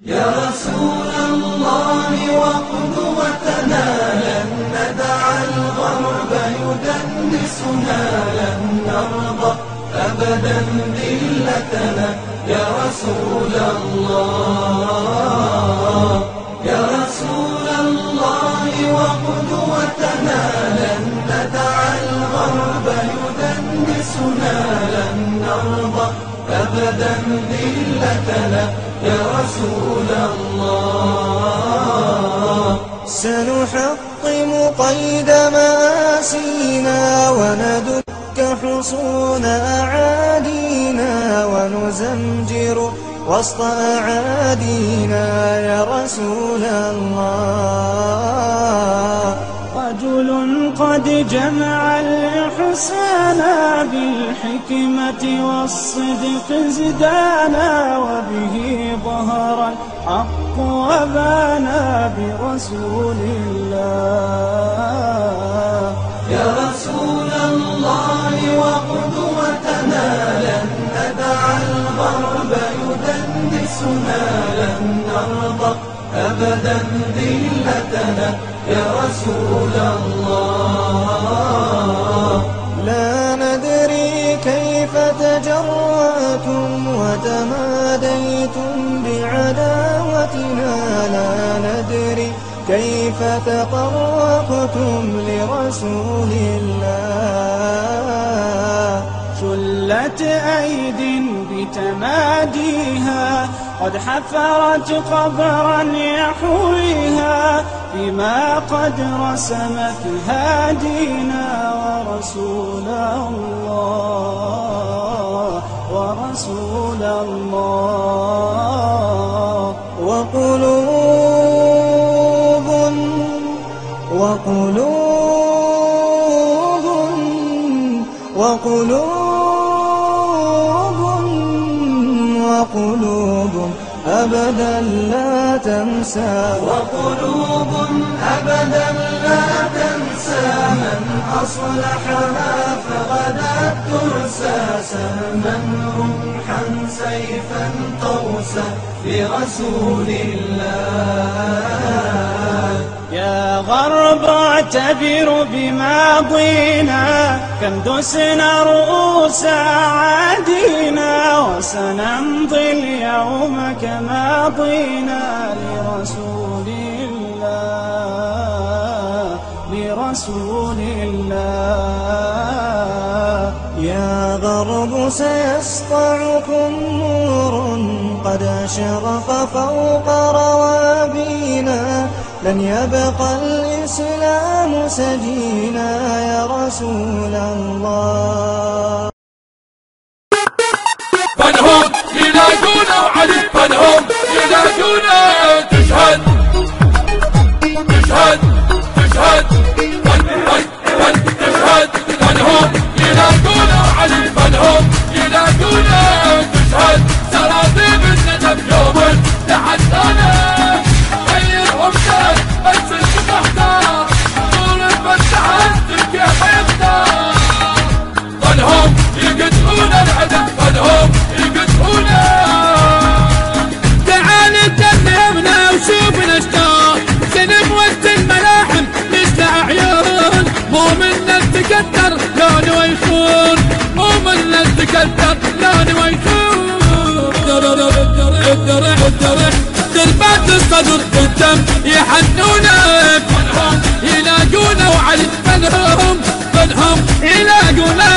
يا رسول الله وقدوتنا لن ندع الغرب يدنسنا، لن نرضى أبدا ذلتنا يا رسول الله. يا رسول الله وقدوتنا لن ندع الغرب يدنسنا، لن نرضى أبدا ذلتنا يا رسول الله. سنحطم قيد مآسينا وندك حصون أعادينا، ونزمجر وسط أعادينا يا رسول الله. رجل قد جمع الإحسان بالحكمة والصدق زدانا، وبه ظهر الحق وبانا برسول الله. يا رسول الله وقدوتنا لن ندع الغرب يدنسنا، لن نرضى أبدا ذلتنا يا رسول الله. لا ندري كيف تجرأتم وتماديتم بعداوتنا، لا ندري كيف تطرقتم لرسول الله. شلت أيد بتماديها قد حفرت قبرا يحويها، بما قد رسمت هادينا ورسول الله، ورسول الله. وقلوب وقلوب وقلوب وقلوب أبدا لا تنسى، وقلوب أبدا لا تنسى من أصلحها فغدت ترسى، سهما رمحا سيفا قوسا لرسول الله. يا غرب اعتبر بماضينا، كم دسنا رؤوس أعادينا، وسنمضي اليوم كماضينا لرسول الله، لرسول الله. يا غرب سيسطعكم نور قد أشرق فوق روابينا، لن يبقى الإسلام سجينا يا رسول الله. فنهم يلاقونا وعلي، فنهم يلاقونا تشهد تشهد تشهد تشهد. فنهم يلاقونا وعلي، فنهم يلاقونا تشهد. سراديب الندب يوم تحدانا، غيرهم شهد بس انت تحتار، طول الفتحات كيف يختار. فنهم يقتلون العدل، فنهم يقتلونا. تعال تنمنا وشوف نشتاق، سنب وسط الملاحم نشلع عيون، مو منا تكتر لون ويخون، مو منا تكتر لون ويخون. دربات الصدر قدام يحنونك، فنهم يلاقونا وعلي، فنهم يلاقونا.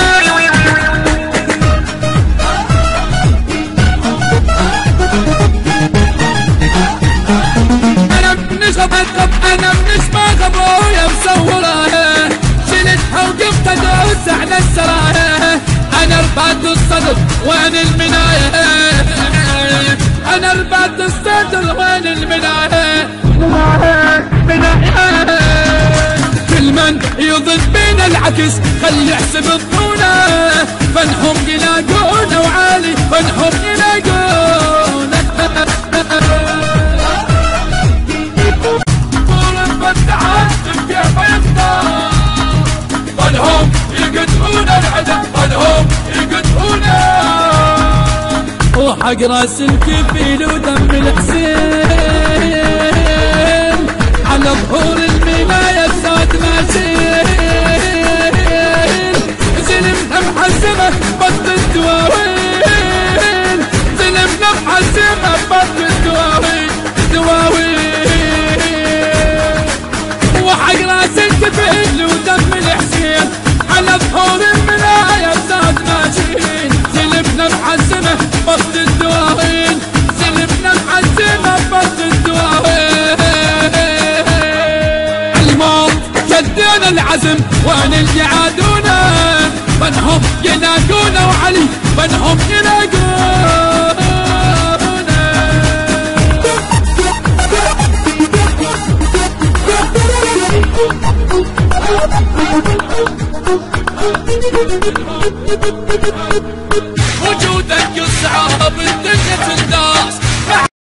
انا منش ما غبويا مصوره، شلتها وقفت ادوس على السرايه. انا رباط الصدر وين المنايه، انا رباط الصدر وين المنايه. كل من يظن بينا العكس خلي يحسب الطولة، فنهم يلاقونا وعالي، فنهم يلاقونا. طول الفتحات كيف يختار، فنهم يقتلون العدد، فنهم يقتلونا. وحق راس الكفيل ودم الحسين على ظهور المنايا السود ماشين زلمنا محزمه بط الدواوين زلمنا محزمه بط الدواوين وحق راس الكفيل ودم الحسين على ظهور المنايا السود ماشين زلمنا محزمه بط الدواوين زلمنا محزمه بط الدواوين الموت شدينا العزم وين اللي عادونا بنهم يناقونا وعلي بنهم يناقونا